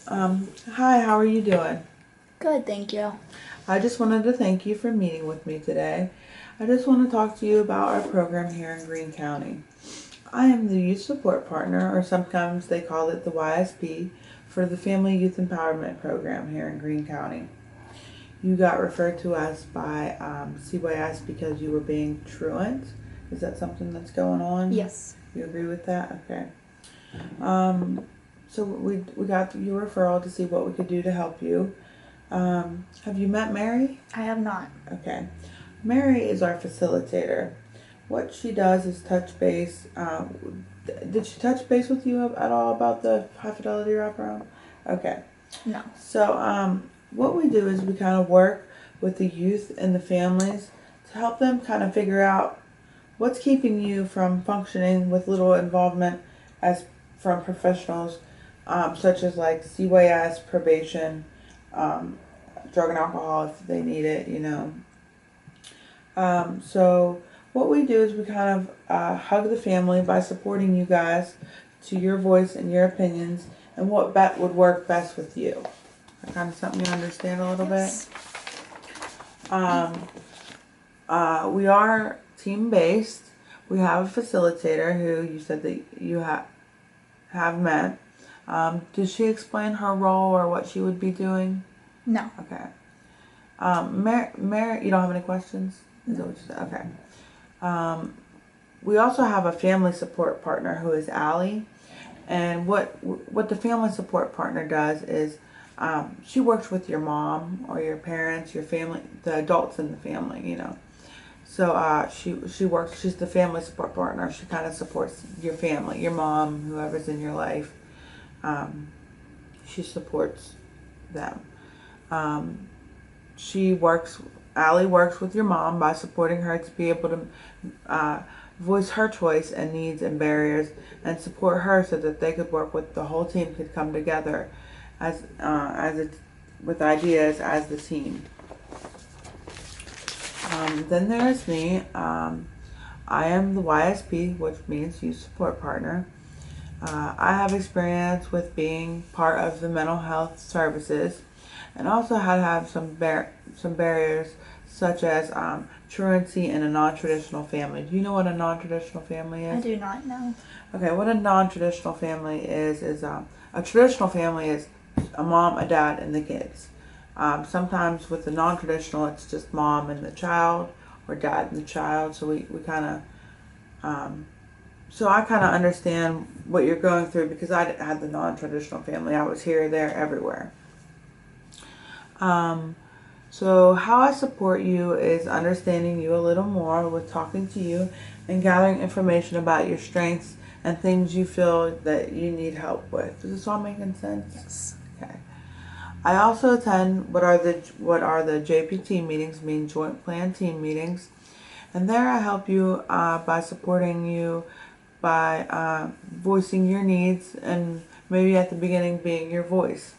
Hi, how are you doing? Good, thank you. I just wanted to thank you for meeting with me today. I just want to talk to you about our program here in Greene County. I am the Youth Support Partner, or sometimes they call it the YSP, for the Family Youth Empowerment Program here in Greene County. You got referred to us by CYS because you were being truant. Is that something that's going on? Yes. You agree with that? Okay. Um, so we got your referral to see what we could do to help you. Have you met Mary? I have not. Okay. Mary is our facilitator. What she does is touch base. Did she touch base with you at all about the high fidelity wraparound? Okay. No. So, what we do is we kind of work with the youth and the families to help them kind of figure out what's keeping you from functioning with little involvement as from professionals, such as like CYS, probation, um, drug and alcohol if they need it, you know. So what we do is we kind of hug the family by supporting you guys to your voice and your opinions and what would work best with you. That kind of something you understand a little Yes. bit. We are team based. We have a facilitator who you said that you have met. Did she explain her role or what she would be doing? No. Okay. Mary, you don't have any questions? Is that what you said? Okay. We also have a family support partner who is Allie, and what the family support partner does is she works with your mom or your parents, your family, the adults in the family, you know. So she works. She's the family support partner. She kind of supports your family, your mom, whoever's in your life. She supports them. Um, she works. Allie works with your mom by supporting her to be able to voice her choice and needs and barriers, and support her so that they could work with the whole team could come together as a, with ideas as the team. Then there is me. I am the YSP, which means Youth Support Partner. I have experience with being part of the mental health services, and also how to have some barriers such as truancy in a non-traditional family. Do you know what a non-traditional family I is? do not know. Okay, what a non-traditional family is a traditional family is a mom, a dad, and the kids. Sometimes with the non-traditional, it's just mom and the child, or dad and the child. So we kind of so I kind of understand what you're going through because I had the non-traditional family. I was here, there, everywhere. Um, so how I support you is understanding you a little more with talking to you and gathering information about your strengths and things you feel that you need help with. Does this all making sense? Yes. Okay. I also attend what are the JPT meetings, mean Joint Plan Team meetings, and there I help you by supporting you by voicing your needs and maybe at the beginning being your voice.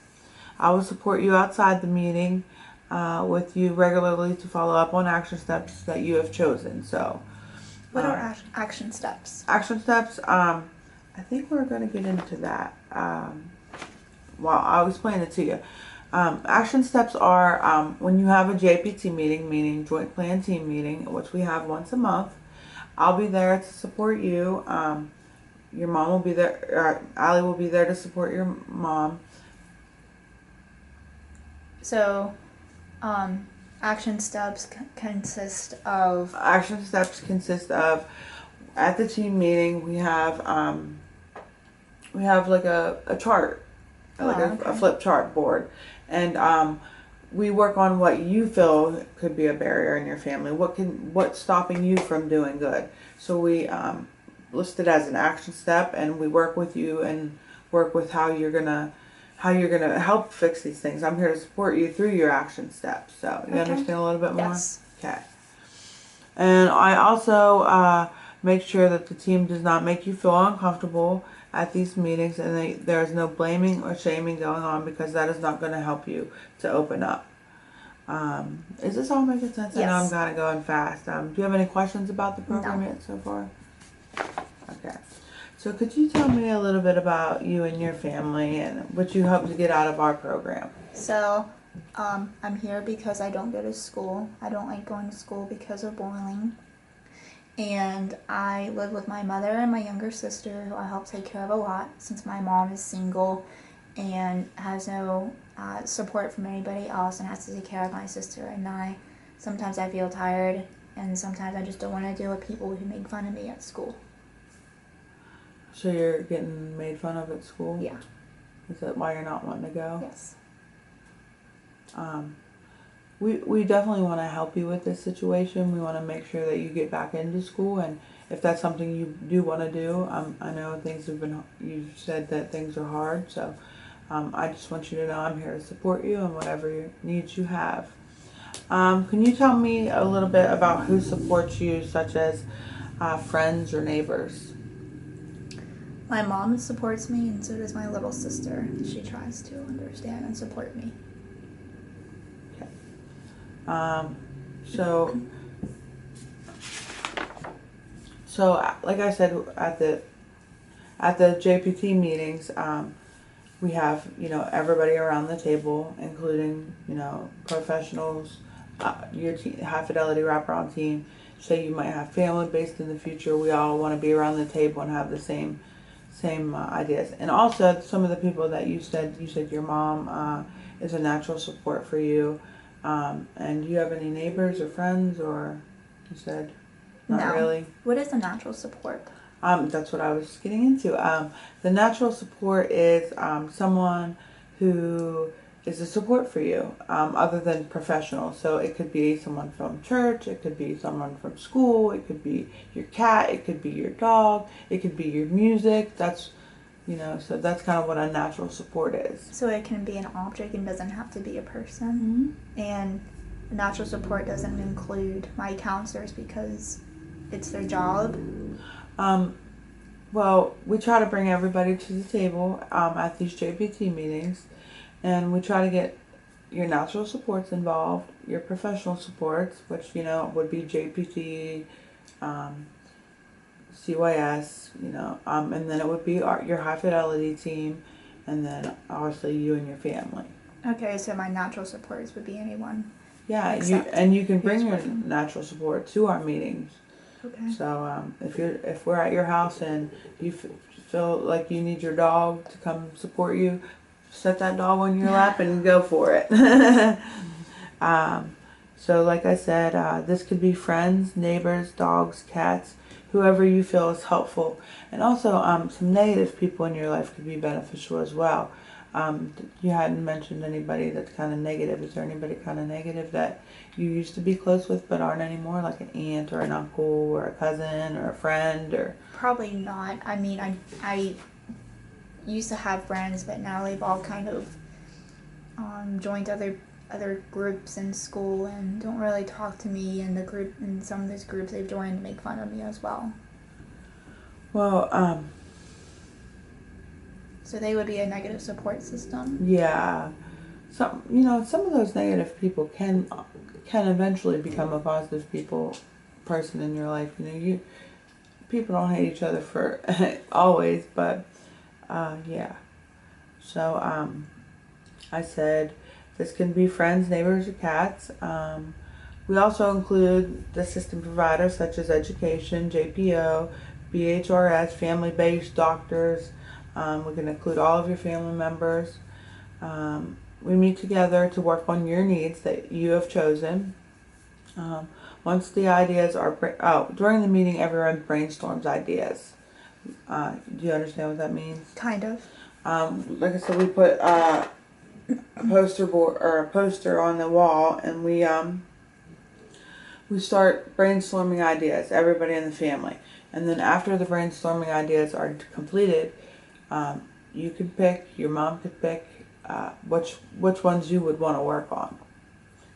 I will support you outside the meeting with you regularly to follow up on action steps that you have chosen. So, What are action steps? action steps, I think we're going to get into that. Well, I'll explain it to you. Action steps are when you have a JPT meeting, meaning Joint Plan Team meeting, which we have once a month. I'll be there to support you. Your mom will be there. Allie will be there to support your mom. So, action steps consist of. Action steps consist of at the team meeting we have like a chart, like Okay. a flip chart board, and we work on what you feel could be a barrier in your family. What's stopping you from doing good? So we list it as an action step, and we work with you and work with how you're gonna help fix these things. I'm here to support you through your action steps. So you Okay. understand a little bit more? Yes. Okay. And I also make sure that the team does not make you feel uncomfortable at these meetings, and there is no blaming or shaming going on because that is not going to help you to open up. Is this all making sense? I know I'm Yes. kind of going fast. Do you have any questions about the program No. yet so far? Okay. So could you tell me a little bit about you and your family and what you hope to get out of our program? So, I'm here because I don't go to school. I don't like going to school because of bullying. And I live with my mother and my younger sister, who I help take care of a lot since my mom is single and has no support from anybody else and has to take care of my sister and I. Sometimes I feel tired, and sometimes I just don't want to deal with people who make fun of me at school. So you're getting made fun of at school? Yeah. Is that why you're not wanting to go? Yes. We definitely want to help you with this situation. We want to make sure that you get back into school, and if that's something you do want to do, I know you said that things are hard, so I just want you to know I'm here to support you and whatever needs you have. Can you tell me a little bit about who supports you, such as friends or neighbors? My mom supports me, and so does my little sister. She tries to understand and support me. So like I said, at the JPT meetings, we have, everybody around the table, including, professionals, your high fidelity wraparound team. Say you might have family based in the future. We all want to be around the table and have the same ideas. And also some of the people that you said your mom is a natural support for you. And do you have any neighbors or friends, or you said not really? What is a natural support? That's what I was getting into. The natural support is someone who is a support for you, other than professional. So it could be someone from church, it could be someone from school, it could be your cat, it could be your dog, it could be your music. So that's kind of what a natural support is. So it can be an object and doesn't have to be a person. Mm-hmm. And natural support doesn't include my counselors because it's their job. Well, we try to bring everybody to the table at these JPT meetings, and we try to get your natural supports involved, your professional supports, which would be JPT, CYS, and then it would be your high fidelity team, and then obviously you and your family. Okay, so my natural supports would be anyone. Yeah, you can bring your natural support to our meetings. Okay. So if we're at your house and you feel like you need your dog to come support you, set that dog on your lap and go for it. So like I said, this could be friends, neighbors, dogs, cats, whoever you feel is helpful. And also some negative people in your life could be beneficial as well. You hadn't mentioned anybody that's kind of negative. Is there anybody kind of negative that you used to be close with but aren't anymore, like an aunt or an uncle or a cousin or a friend? Or probably not. I mean, I used to have friends, but now they've all kind of joined other groups in school and don't really talk to me. And some of those groups they've joined make fun of me as well. Well, so they would be a negative support system. Yeah, some of those negative people can eventually become a positive person in your life. People don't hate each other for always, but yeah. So I said this can be friends, neighbors, or cats. We also include the system providers such as education, JPO, BHRS, family-based doctors. We can include all of your family members. We meet together to work on your needs that you have chosen. Once the ideas are... during the meeting, everyone brainstorms ideas. Do you understand what that means? Kind of. Like I said, we put a poster on the wall, and we start brainstorming ideas, everybody in the family. And then after the brainstorming ideas are completed, you could pick, your mom could pick which ones you would want to work on.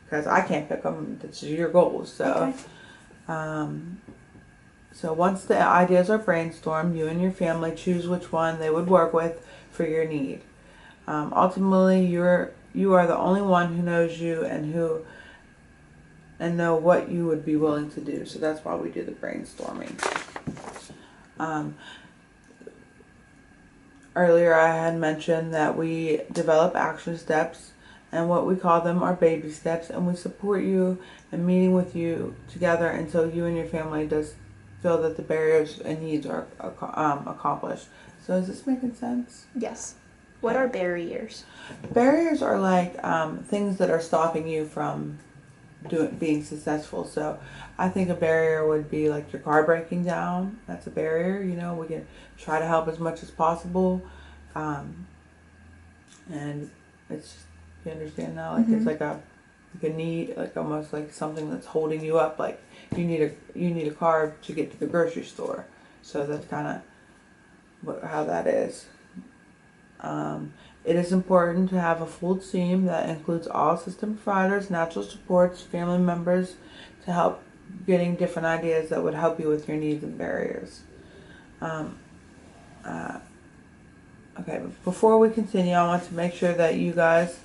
Because I can't pick them, this is your goals. So, okay. So once the ideas are brainstormed, you and your family choose which one they would work with for your need. Ultimately, you are the only one who knows you and know what you would be willing to do. So that's why we do the brainstorming. earlier I had mentioned that we develop action steps, and what we call them are baby steps, and we support you in meeting with you together until you and your family does feel that the barriers and needs are accomplished. So is this making sense? Yes. What are barriers? Barriers are like things that are stopping you from being successful. So I think a barrier would be like your car breaking down. That's a barrier. You know, we can try to help as much as possible, and it's, you understand now, like it's like a need, like almost like something that's holding you up. Like you need a car to get to the grocery store. So that's kind of how that is. It is important to have a full team that includes all system providers, natural supports, family members to help getting different ideas that would help you with your needs and barriers. Okay, before we continue, I want to make sure that you guys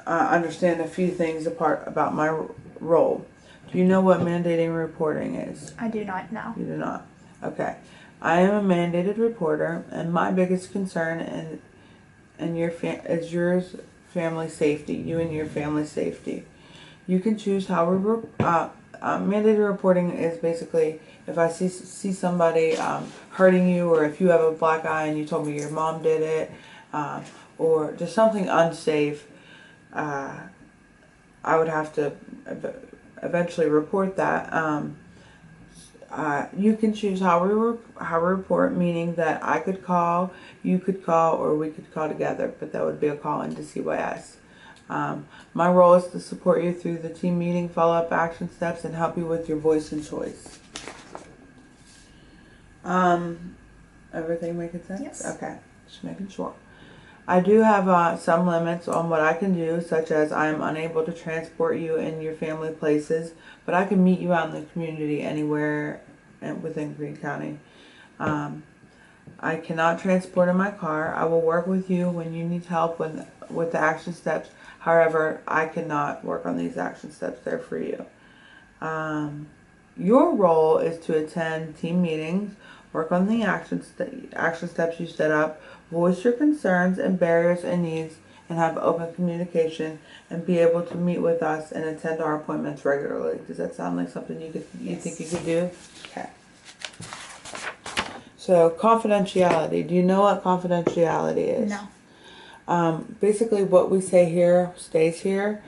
understand a few things about my role. Do you know what mandating reporting is? I do not know. You do not. Okay. I am a mandated reporter, and my biggest concern is your family safety. You and your family safety. You can choose how we mandated reporting is basically if I see somebody hurting you, or if you have a black eye and you told me your mom did it, or just something unsafe, I would have to eventually report that. You can choose how we report, meaning that I could call, you could call, or we could call together, but that would be a call into CYS. My role is to support you through the team meeting, follow-up action steps, and help you with your voice and choice. Everything making sense? Yes. Okay, just making sure. I do have some limits on what I can do, such as I am unable to transport you in your family places, but I can meet you out in the community anywhere within Greene County. I cannot transport in my car. I will work with you when you need help with the action steps. However, I cannot work on these action steps. They're for you. Your role is to attend team meetings, work on the action steps you set up, voice your concerns and barriers and needs, and have open communication, and be able to meet with us and attend our appointments regularly. Does that sound like something you think you could do? Okay. So confidentiality. Do you know what confidentiality is? No. Basically what we say here stays here.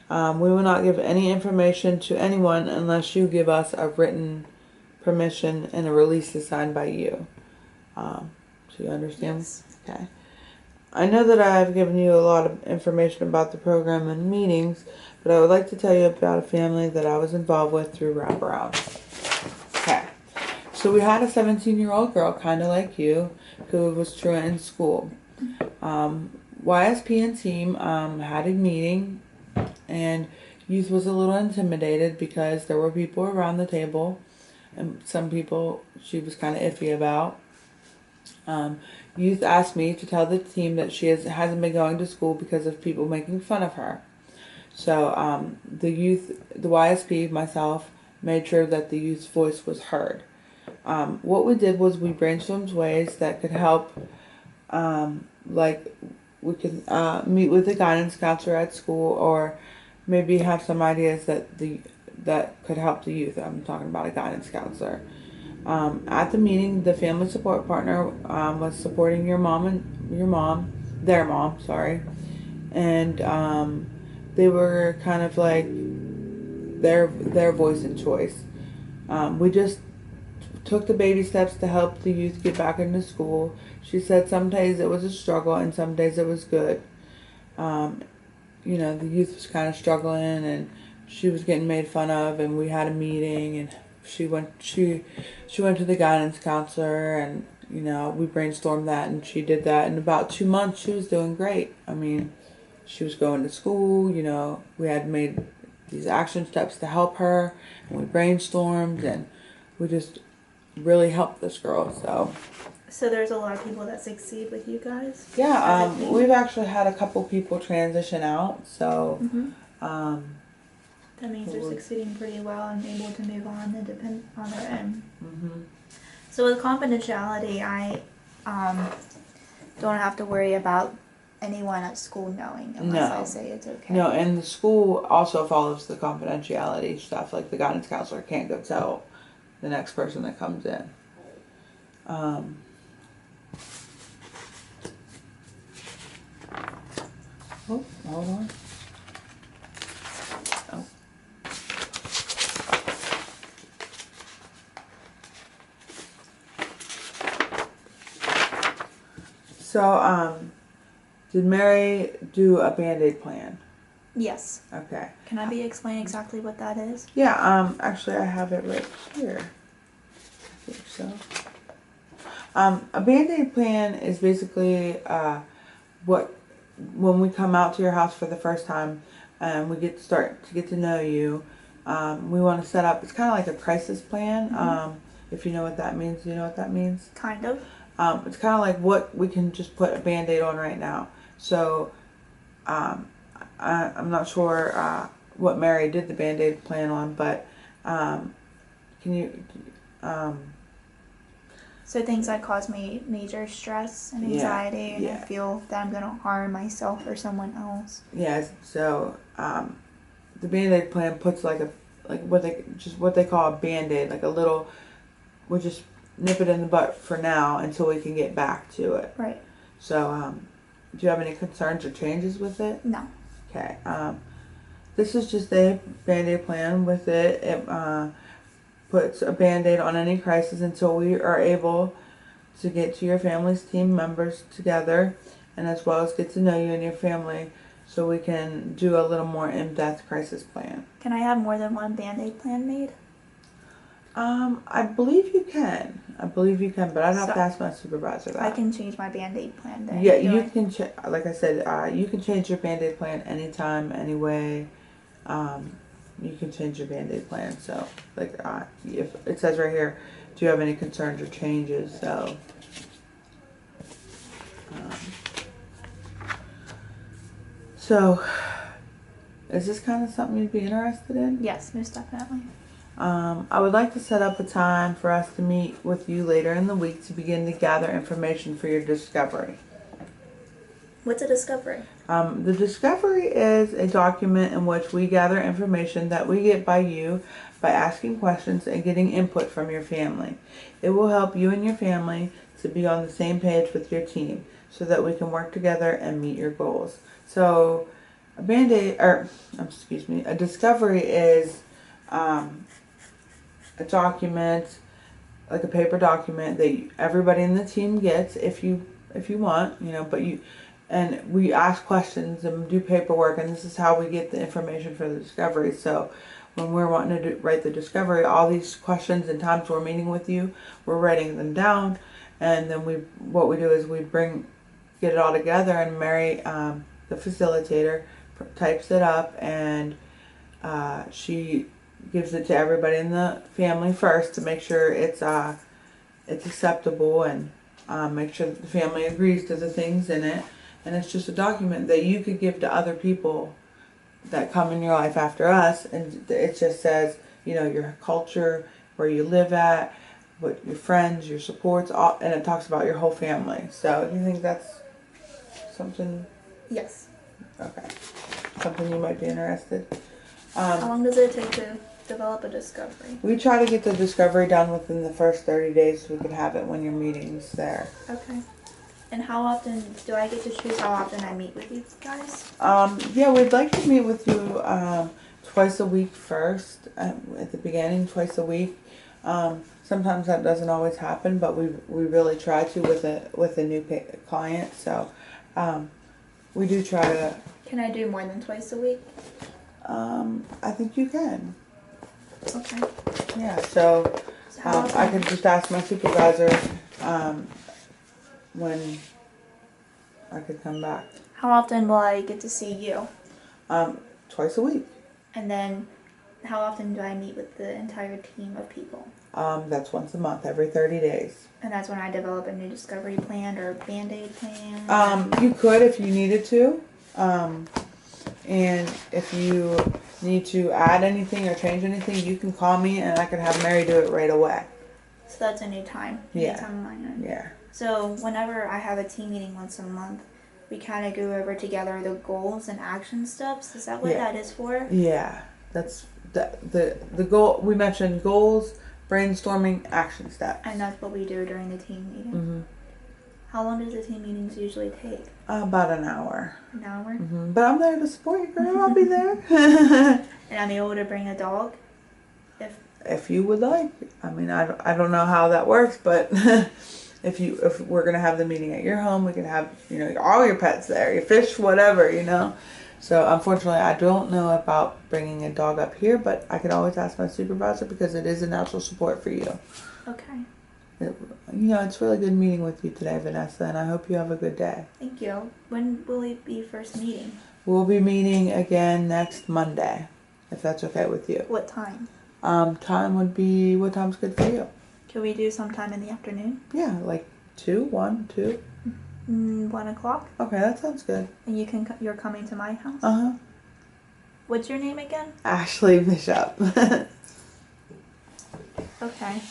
We will not give any information to anyone unless you give us a written permission and a release is signed by you. Do you understand? Yes. Okay. I know that I have given you a lot of information about the program and meetings, but I would like to tell you about a family that I was involved with through Wraparound. Okay. So we had a 17-year-old girl, kind of like you, who was truant in school. YSP and team had a meeting, and youth was a little intimidated because there were people around the table, and some people she was kind of iffy about. Youth asked me to tell the team that she hasn't been going to school because of people making fun of her. So the YSP, myself, made sure that the youth's voice was heard. What we did was we brainstormed ways that could help, like we could meet with the guidance counselor at school, or maybe have some ideas that could help the youth. I'm talking about a guidance counselor. At the meeting, the family support partner was supporting their mom, and they were kind of like their voice and choice. We just took the baby steps to help the youth get back into school. She said some days it was a struggle and some days it was good. The youth was kind of struggling and she was getting made fun of, and we had a meeting, and she went to the guidance counselor, and we brainstormed that, and she did that. In about 2 months she was doing great. I mean, she was going to school. We had made these action steps to help her, and we brainstormed, and we just really helped this girl. So there's a lot of people that succeed with you guys? Yeah, we've actually had a couple people transition out, so that means they're succeeding pretty well and able to move on and depend on their own. So with confidentiality, I don't have to worry about anyone at school knowing unless I No. say it's okay. No, and the school also follows the confidentiality stuff. Like the guidance counselor can't go tell the next person that comes in. Um, oh, hold on. Oh. So, did Mary do a Band-Aid plan? Yes. Okay. Can I explain exactly what that is? Yeah, actually I have it right here. I think so. A Band-Aid plan is basically what when we come out to your house for the first time and we get to know you. We want to set up. It's kind of like a crisis plan. If you know what that means, do you know what that means? Kind of. It's kind of like what we can just put a Band-Aid on right now. So I'm not sure what Mary did the Band-Aid plan on, but can you? So things that cause me major stress and anxiety, and I feel that I'm gonna harm myself or someone else. Yes. So the Band-Aid plan puts like what they call a Band-Aid, like a little. We'll just nip it in the butt for now until we can get back to it. Right. So do you have any concerns or changes with it? No. Okay. This is just a Band-Aid plan. With it, it puts a Band-Aid on any crisis until we are able to get to your family's team members together, and as well as get to know you and your family, so we can do a little more in-depth crisis plan. Can I have more than one Band-Aid plan made? I believe you can. But I'd have to ask my supervisor that. I can change my Band-Aid plan then. Yeah, you can. Like I said, you can change your Band-Aid plan anytime, anyway. You can change your Band-Aid plan. So, like, if it says right here, do you have any concerns or changes? So, is this kind of something you'd be interested in? Yes, most definitely. I would like to set up a time for us to meet with you later in the week to begin to gather information for your discovery. What's a discovery? The discovery is a document in which we gather information that we get by you by asking questions and getting input from your family. It will help you and your family to be on the same page with your team so that we can work together and meet your goals. So a discovery is a document, like a paper document that everybody in the team gets if you want, and we ask questions and do paperwork, and this is how we get the information for the discovery. So when we're wanting to write the discovery, all these questions and times we're meeting with you, we're writing them down, and then what we do is we get it all together, and Mary, the facilitator, types it up, and she gives it to everybody in the family first to make sure it's acceptable, and make sure that the family agrees to the things in it. And it's just a document that you could give to other people that come in your life after us, and it just says, your culture, where you live at, what your friends, your supports, all, and it talks about your whole family. So you think that's something? Yes. Okay. Something you might be interested. How long does it take to develop a discovery? We try to get the discovery done within the first 30 days so we can have it when your meeting's there. Okay. And how often do I get to choose how often I meet with you guys? Yeah, we'd like to meet with you twice a week first, at the beginning, twice a week. Sometimes that doesn't always happen, but we really try to with a new client. So we do try to. Can I do more than twice a week? I think you can. Okay. Yeah, so I could just ask my supervisor when I could come back. How often will I get to see you? Twice a week. And then how often do I meet with the entire team of people? That's once a month, every 30 days. And that's when I develop a new discovery plan or Band-Aid plan? You could if you needed to. And if you need to add anything or change anything, you can call me and I can have Mary do it right away. So that's a new time. Yeah. Anytime minor. Yeah. So whenever I have a team meeting once a month, we kind of go over together the goals and action steps. Is that what that is for? Yeah. That's the goal. We mentioned goals, brainstorming, action steps. And that's what we do during the team meeting. Mm-hmm. How long does the team meetings usually take? About an hour. An hour? Mm-hmm. But I'm there to support you, girl. I'll be there. And I'm able to bring a dog? If you would like. I mean, I don't know how that works, but if we're gonna have the meeting at your home, we can have, you know, all your pets there, your fish, whatever, you know. So unfortunately, I don't know about bringing a dog up here, but I could always ask my supervisor because it is a natural support for you. Okay. You know, it's really good meeting with you today, Vanessa, and I hope you have a good day. Thank you. When will we be first meeting? We'll be meeting again next Monday, if that's okay with you. What time? Time would be, what time's good for you? Could we do sometime in the afternoon? Yeah, like 2, 1, 2. 1 o'clock? Okay, that sounds good. And you're coming to my house? Uh-huh. What's your name again? Ashley Bishop. Okay.